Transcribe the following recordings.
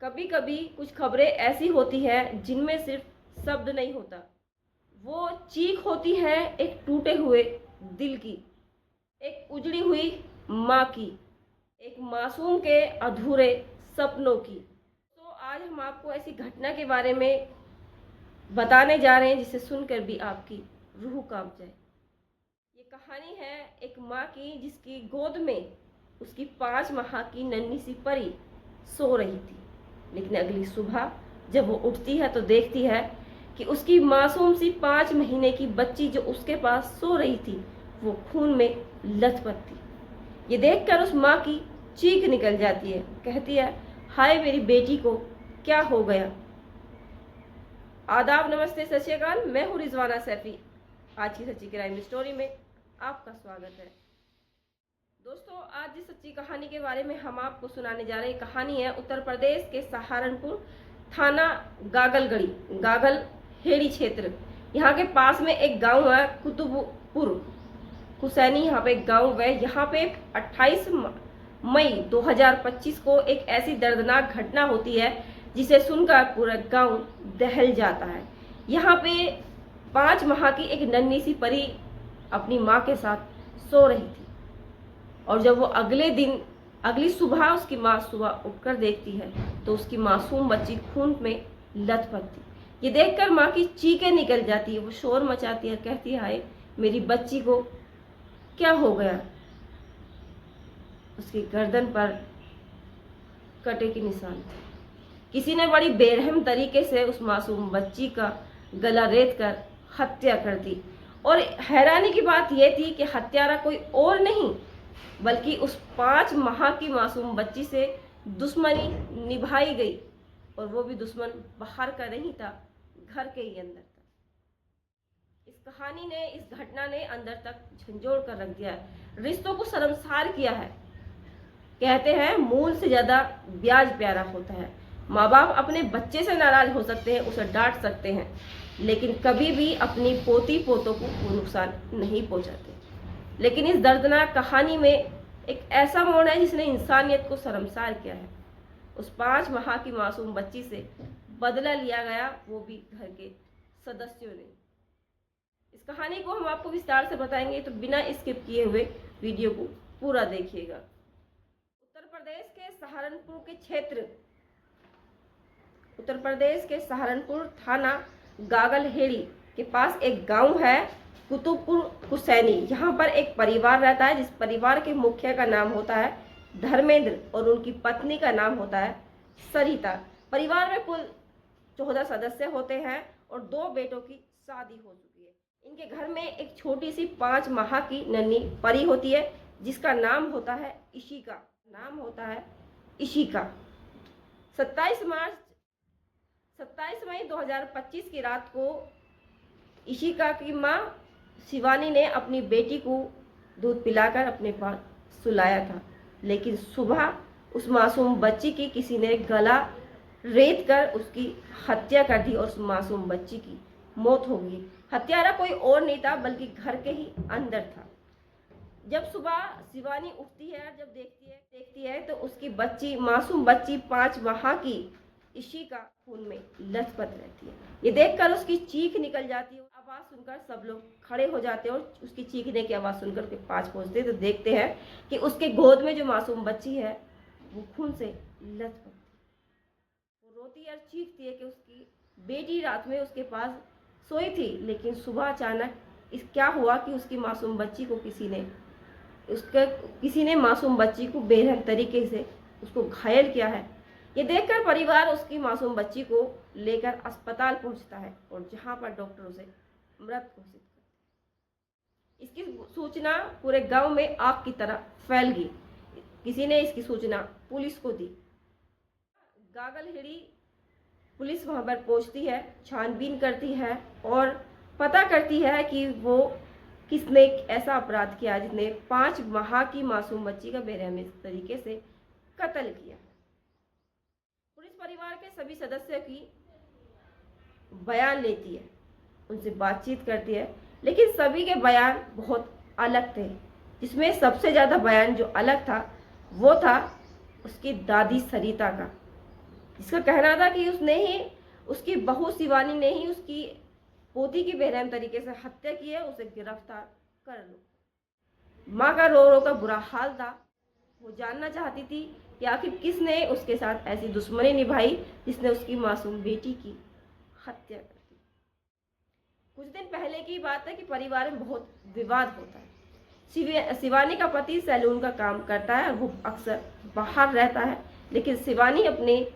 कभी कभी कुछ खबरें ऐसी होती हैं जिनमें सिर्फ शब्द नहीं होता, वो चीख होती है एक टूटे हुए दिल की, एक उजड़ी हुई माँ की, एक मासूम के अधूरे सपनों की। तो आज हम आपको ऐसी घटना के बारे में बताने जा रहे हैं जिसे सुनकर भी आपकी रूह कांप जाए। ये कहानी है एक माँ की जिसकी गोद में उसकी 5 माह की नन्ही सी परी सो रही थी। लेकिन अगली सुबह जब वो उठती है तो देखती है कि उसकी मासूम सी 5 महीने की बच्ची जो उसके पास सो रही थी वो खून में लथपथ थी। ये देखकर उस माँ की चीख निकल जाती है, कहती है, हाय मेरी बेटी को क्या हो गया। आदाब, नमस्ते, सत श्री अकाल। मैं हूँ रिजवाना सैफी। आज की सच्ची क्राइम स्टोरी में आपका स्वागत है। दोस्तों, आज जिस सच्ची कहानी के बारे में हम आपको सुनाने जा रहे हैं, कहानी है उत्तर प्रदेश के सहारनपुर थाना गागल हेड़ी क्षेत्र। यहाँ के पास में एक गांव है कुतुबपुर हुसैनी, यहाँ पे एक गांव है। यहाँ पे 28 मई 2025 को एक ऐसी दर्दनाक घटना होती है जिसे सुनकर पूरा गांव दहल जाता है। यहाँ पे 5 माह की एक नन्ही सी परी अपनी माँ के साथ सो रही थी और जब वो अगली सुबह उसकी माँ सुबह उठकर देखती है तो उसकी मासूम बच्ची खून में लथपथ थी। ये देखकर माँ की चीखें निकल जाती है, वो शोर मचाती है, कहती है, हाय मेरी बच्ची को क्या हो गया। उसकी गर्दन पर कटे के निशान थे। किसी ने बड़ी बेरहम तरीके से उस मासूम बच्ची का गला रेत कर हत्या कर दी। और हैरानी की बात यह थी कि हत्यारा कोई और नहीं बल्कि उस 5 माह की मासूम बच्ची से दुश्मनी निभाई गई, और वो भी दुश्मन बाहर का नहीं था, घर के ही अंदर था। इस घटना ने अंदर तक झंझोड़ कर रख दिया है, रिश्तों को शर्मसार किया है। कहते हैं मूल से ज्यादा ब्याज प्यारा होता है। माँ बाप अपने बच्चे से नाराज हो सकते हैं, उसे डांट सकते हैं, लेकिन कभी भी अपनी पोती पोतों को वो नुकसान नहीं पहुंचाते। लेकिन इस दर्दनाक कहानी में एक ऐसा मोड़ है जिसने इंसानियत को शर्मसार किया है। उस 5 माह की मासूम बच्ची से बदला लिया गया, वो भी घर के सदस्यों ने। इस कहानी को हम आपको विस्तार से बताएंगे, तो बिना स्किप किए हुए वीडियो को पूरा देखिएगा। उत्तर प्रदेश के सहारनपुर थाना गागलहेड़ी के पास एक गांव है कुतुबपुर हुसैनी। यहाँ पर एक परिवार रहता है जिस परिवार के मुखिया का नाम होता है धर्मेंद्र और उनकी पत्नी का नाम होता है सरिता। परिवार में कुल 14 सदस्य होते हैं और 2 बेटों की शादी हो चुकी है। इनके घर में एक छोटी सी 5 माह की नन्ही परी होती है जिसका नाम होता है इशिका। 27 मई 2025 की रात को इशिका की माँ शिवानी ने अपनी बेटी को दूध पिलाकर अपने पास सुलाया था, लेकिन सुबह उस मासूम बच्ची की किसी ने गला रेत कर उसकी हत्या कर दी और उस मासूम बच्ची की मौत हो गई। हत्यारा कोई और नहीं था बल्कि घर के ही अंदर था। जब सुबह शिवानी उठती है, जब देखती है तो उसकी मासूम बच्ची 5 माह की इशिका खून में लथपथ रहती है। ये देखकर उसकी चीख निकल जाती है। आवाज सुनकर सब लोग खड़े हो जाते हैं और उसकी चीखने की आवाज सुनकर उसके पास पहुंचते हैं तो देखते हैं कि उसके गोद में जो मासूम बच्ची है वो खून से लथपथ है। वो रोती और चीखती है कि उसकी बेटी रात में उसके पास सोई थी, लेकिन सुबह अचानक क्या हुआ कि उसकी मासूम बच्ची को किसी ने मासूम बच्ची को बेरहम तरीके से उसको घायल किया है। ये देखकर परिवार उसकी मासूम बच्ची को लेकर अस्पताल पहुंचता है और जहां पर डॉक्टर उसे मृत घोषित करते हैं। इसकी सूचना पूरे गांव में आग की तरह फैल गई। किसी ने इसकी सूचना पुलिस को दी। गागलहेड़ी पुलिस वहां पर पहुंचती है, छानबीन करती है और पता करती है कि वो किसने ऐसा अपराध किया जिसने 5 माह की मासूम बच्ची का बेरहमी तरीके से कत्ल किया। पुलिस परिवार के सभी सदस्यों की बयान लेती है, उनसे बातचीत करती है, लेकिन सभी के बयान बहुत अलग थे। जिसमें सबसे ज़्यादा बयान जो अलग था वो था उसकी दादी सरिता का। जिसका कहना था कि उसने ही, उसकी बहू शिवानी ने ही उसकी पोती की बेरहम तरीके से हत्या की है, उसे गिरफ्तार कर लो। माँ का रो रो का बुरा हाल था। वो जानना चाहती थी कि आखिर किसने उसके साथ ऐसी दुश्मनी निभाई जिसने उसकी मासूम बेटी की हत्या कर दी। कुछ दिन पहले की बात है कि परिवार में बहुत विवाद होता है। शिवानी का पति सैलून का काम करता है, वो अक्सर बाहर रहता है, लेकिन शिवानी अपने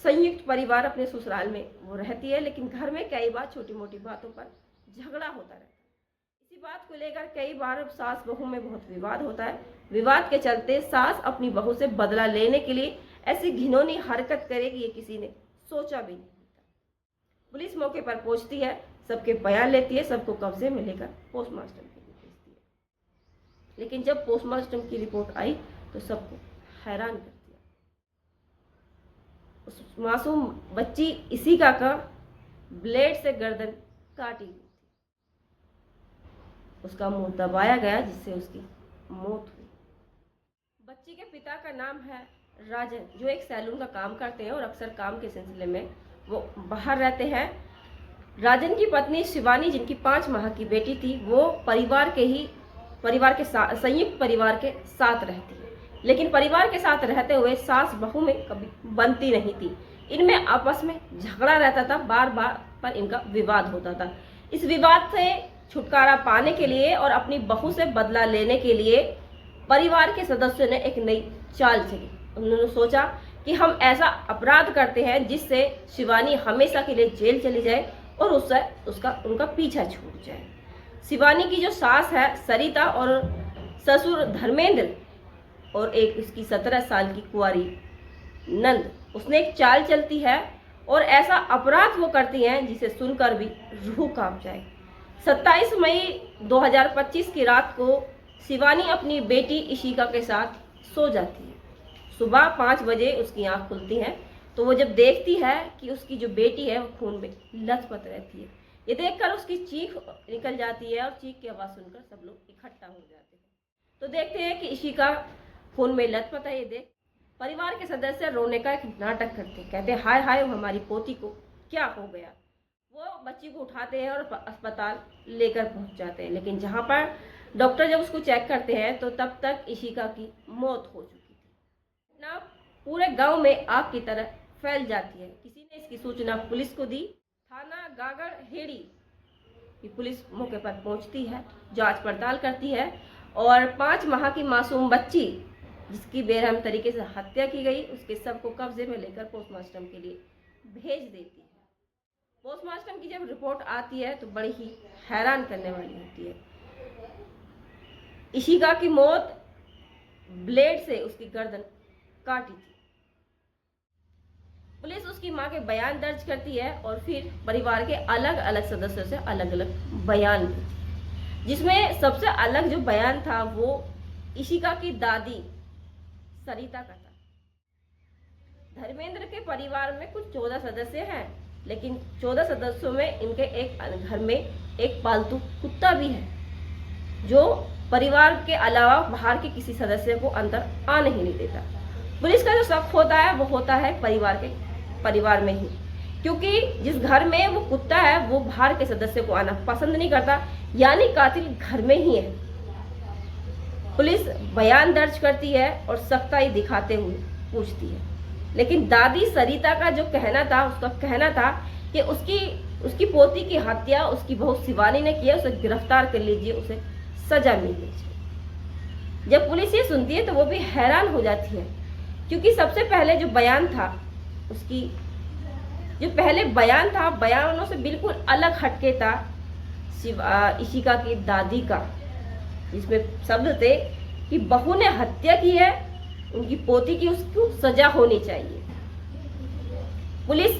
संयुक्त परिवार अपने ससुराल में वो रहती है, लेकिन घर में कई बार छोटी मोटी बातों पर झगड़ा होता रहता है। इसी बात को लेकर कई बार सास बहू में बहुत विवाद होता है। विवाद के चलते सास अपनी बहू से बदला लेने के लिए ऐसी घिनौनी हरकत करेगी ये किसी ने सोचा भी नहीं था। पुलिस मौके पर पहुंचती है, सबके बयान लेती है, सबको कब्जे में लेकर पोस्टमार्टम के लिए भेजती है। लेकिन जब पोस्टमार्टम की रिपोर्ट आई तो सबको हैरान कर दिया। उस मासूम बच्ची इशिका का ब्लेड से गर्दन काटी गई थी। उसका मुंह दबाया गया जिससे उसकी मौत हुई। बच्ची के पिता का नाम है राजन, जो एक सैलून का काम करते हैं और अक्सर काम के सिलसिले में वो बाहर रहते हैं। राजन की पत्नी शिवानी, जिनकी 5 माह की बेटी थी, वो संयुक्त परिवार के साथ रहती है, लेकिन परिवार के साथ रहते हुए सास बहू में कभी बनती नहीं थी। इनमें आपस में झगड़ा रहता था, बार बार पर इनका विवाद होता था। इस विवाद से छुटकारा पाने के लिए और अपनी बहू से बदला लेने के लिए परिवार के सदस्यों ने एक नई चाल चली। उन्होंने सोचा कि हम ऐसा अपराध करते हैं जिससे शिवानी हमेशा के लिए जेल चली जाए और उससे उनका पीछा छूट जाए। शिवानी की जो सास है सरिता और ससुर धर्मेंद्र और एक उसकी 17 साल की कुंवारी नंद, उसने एक चाल चलती है और ऐसा अपराध वो करती हैं जिसे सुनकर भी रूह कांप जाए। 27 मई 2025 की रात को शिवानी अपनी बेटी इशिका के साथ सो जाती है। सुबह 5 बजे उसकी आंख खुलती है तो वो जब देखती है कि उसकी जो बेटी है वो खून में लथपथ रहती है। ये देखकर उसकी चीख निकल जाती है और चीख की आवाज़ सुनकर सब लोग इकट्ठा हो जाते हैं। तो देखते हैं कि इशिका खून में लथपथ है। ये देख परिवार के सदस्य रोने का एक नाटक करते हैं, कहते हैं हाय हाय हमारी पोती को क्या हो गया। वो बच्ची को उठाते हैं और अस्पताल लेकर पहुंच जाते हैं, लेकिन जहां पर डॉक्टर जब उसको चेक करते हैं तो तब तक इशिका की मौत हो चुकी थी। ना पूरे गांव में आग की तरह फैल जाती है। किसी ने इसकी सूचना पुलिस को दी। थाना गागड़ हेड़ी की पुलिस मौके पर पहुंचती है, जांच पड़ताल करती है और 5 माह की मासूम बच्ची जिसकी बेरहम तरीके से हत्या की गई उसके शव को कब्जे में लेकर पोस्टमार्टम के लिए भेज देती है। पोस्टमार्टम की जब रिपोर्ट आती है तो बड़ी ही हैरान करने वाली होती है। इशिका की मौत ब्लेड से उसकी गर्दन काटी थी। पुलिस उसकी मां के बयान दर्ज करती है और फिर परिवार के अलग अलग सदस्यों से अलग अलग बयान लेती है, जिसमें सबसे अलग जो बयान था वो इशिका की दादी सरिता का था। धर्मेंद्र के परिवार में कुछ 14 सदस्य हैं, लेकिन 14 सदस्यों में इनके एक घर में एक पालतू कुत्ता भी है जो परिवार के अलावा बाहर के किसी सदस्य को अंदर आने ही नहीं देता। पुलिस का जो शक होता है वो होता है परिवार में ही, क्योंकि जिस घर में वो कुत्ता है वो बाहर के सदस्य को आना पसंद नहीं करता, यानी कातिल घर में ही है। पुलिस बयान दर्ज करती है और सख्ताई दिखाते हुए पूछती है, लेकिन दादी सरिता का जो कहना था, उसका कहना था कि उसकी पोती की हत्या उसकी बहू शिवानी ने की है, उसे गिरफ्तार कर लीजिए, उसे सजा मिलनी चाहिए। जब पुलिस ये सुनती है तो वो भी हैरान हो जाती है, क्योंकि सबसे पहले जो बयान था उसकी जो पहले बयान था बयानों से बिल्कुल अलग हटके था इशिका की दादी का, जिसमें शब्द थे कि बहू ने हत्या की है, उनकी पोती की उसको सजा होनी चाहिए। पुलिस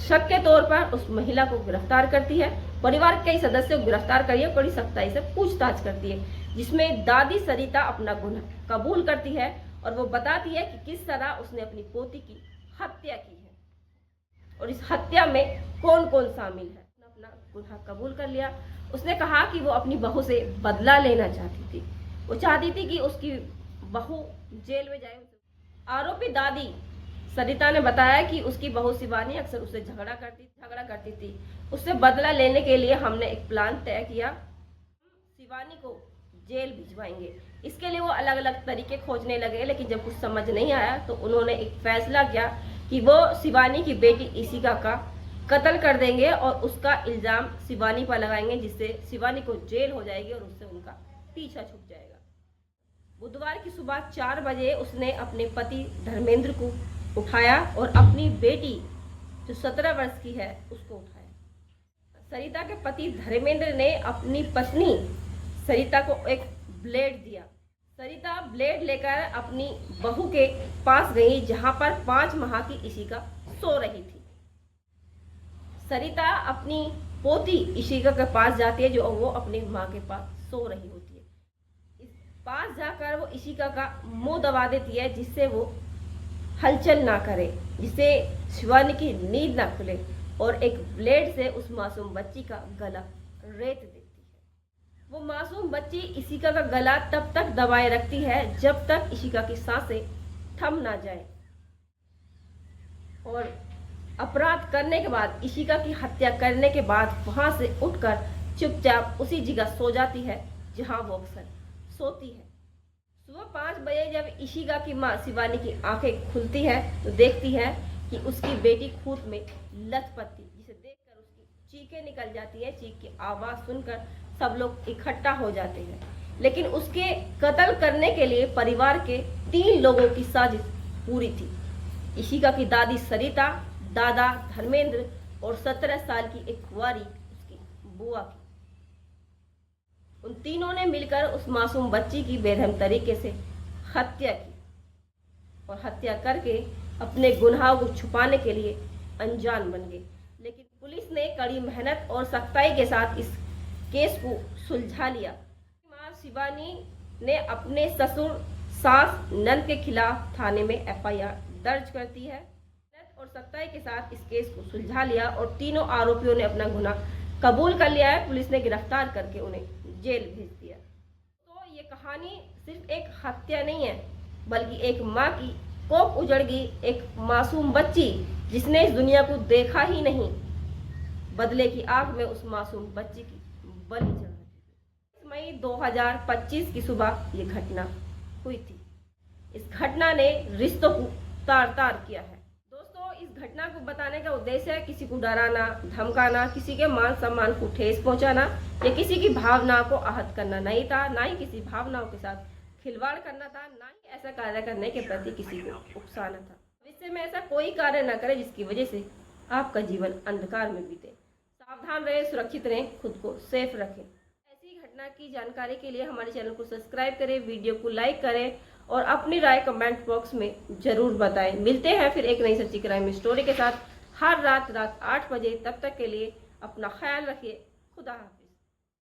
शक के तौर पर उस महिला को गिरफ्तार करती है, परिवार के कई सदस्यों को गिरफ्तार करिए, बड़ी सख्ताई से पूछताछ करती है, जिसमें दादी सरिता अपना गुनाह कबूल करती है और वो बताती है कि किस तरह उसने अपनी पोती की हत्या की है और इस हत्या में कौन कौन शामिल है। अपना गुनाह कबूल कर लिया। उसने कहा कि वो अपनी बहू से बदला लेना चाहती थी, वो चाहती थी कि उसकी बहू जेल में जाए। आरोपी दादी सरिता ने बताया कि उसकी बहू शिवानी अक्सर उससे झगड़ा करती थी। उससे बदला लेने के लिए हमने एक प्लान तय किया। शिवानी को जेल भिजवाएंगे। इसके लिए वो अलग अलग तरीके खोजने लगे, लेकिन जब कुछ समझ नहीं आया तो उन्होंने एक फैसला किया कि वो शिवानी की बेटी इशिका का कत्ल कर देंगे और उसका इल्जाम शिवानी पर लगाएंगे, जिससे शिवानी को जेल हो जाएगी और उससे उनका पीछा छूट जाएगा। बुधवार की सुबह 4 बजे उसने अपने पति धर्मेंद्र को उठाया और अपनी बेटी जो 17 वर्ष की है उसको उठाया। सरिता के पति धर्मेंद्र ने अपनी पत्नी सरिता को एक ब्लेड दिया। सरिता ब्लेड लेकर अपनी बहू के पास गई, जहां पर 5 माह की इशिका सो रही थी। सरिता अपनी पोती इशिका के पास जाती है, जो वो अपनी माँ के पास सो रही होती है। इस पास जाकर वो इशिका का मुंह दबा देती है, जिससे वो हलचल ना करे, जिससे शिवानी की नींद ना खुले, और एक ब्लेड से उस मासूम बच्ची का गला रेत देती है। वो मासूम बच्ची इशिका का गला तब तक दबाए रखती है जब तक इशिका की सांसें थम ना जाए, और अपराध करने के बाद, इशिका की हत्या करने के बाद वहां से उठकर चुपचाप उसी जगह सो जाती है जहां वो अक्सर सोती है। सुबह 5 बजे जब इशिका की मां शिवानी की आंखें खुलती है तो देखती है कि उसकी बेटी खून में लथपथ थी, जिसे देखकर उसकी चीखें निकल जाती है। चीख की आवाज सुनकर सब लोग इकट्ठा हो जाते हैं, लेकिन उसके कत्ल करने के लिए परिवार के 3 लोगों की साजिश पूरी थी। इशिका की दादी सरिता, दादा धर्मेंद्र और 17 साल की एक कुंवारी उसकी बुआ की। उन तीनों ने मिलकर उस मासूम बच्ची की बेरहम तरीके से हत्या की और हत्या करके अपने गुनाहों को छुपाने के लिए अनजान बन गए। लेकिन पुलिस ने कड़ी मेहनत और सख्ताई के साथ इस केस को सुलझा लिया। मां शिवानी ने अपने ससुर, सास, नंद के खिलाफ थाने में FIR दर्ज करती है और सख्ताई के साथ इस केस को सुलझा लिया और तीनों आरोपियों ने अपना गुनाह कबूल कर लिया है। पुलिस ने गिरफ्तार करके उन्हें जेल भेज दिया। तो ये कहानी सिर्फ एक हत्या नहीं है, बल्कि एक माँ की कोख उजड़ गई, एक मासूम बच्ची जिसने इस दुनिया को देखा ही नहीं, बदले की आग में उस मासूम बच्ची की बलि चढ़ा दी। मई 2025 की सुबह ये घटना हुई थी। इस घटना ने रिश्तों को तार-तार किया है। दोस्तों, इस घटना को बताने का उद्देश्य है किसी को डराना, धमकाना, किसी के मान सम्मान को ठेस पहुंचाना या किसी की भावनाओं को आहत करना नहीं था, ना ही किसी भावनाओं के साथ खिलवाड़ करना था, ना ही ऐसा कार्य करने के प्रति किसी को उकसाना था। भविष्य में ऐसा कोई कार्य न करें जिसकी वजह से आपका जीवन अंधकार में बीते। सावधान रहें, सुरक्षित रहें, खुद को सेफ रखें। ऐसी घटना की जानकारी के लिए हमारे चैनल को सब्सक्राइब करें, वीडियो को लाइक करें और अपनी राय कमेंट बॉक्स में जरूर बताएं। मिलते हैं फिर एक नई सच्ची क्राइम स्टोरी के साथ हर रात 8 बजे। तब तक के लिए अपना ख्याल रखिए। खुदा हाफिज़।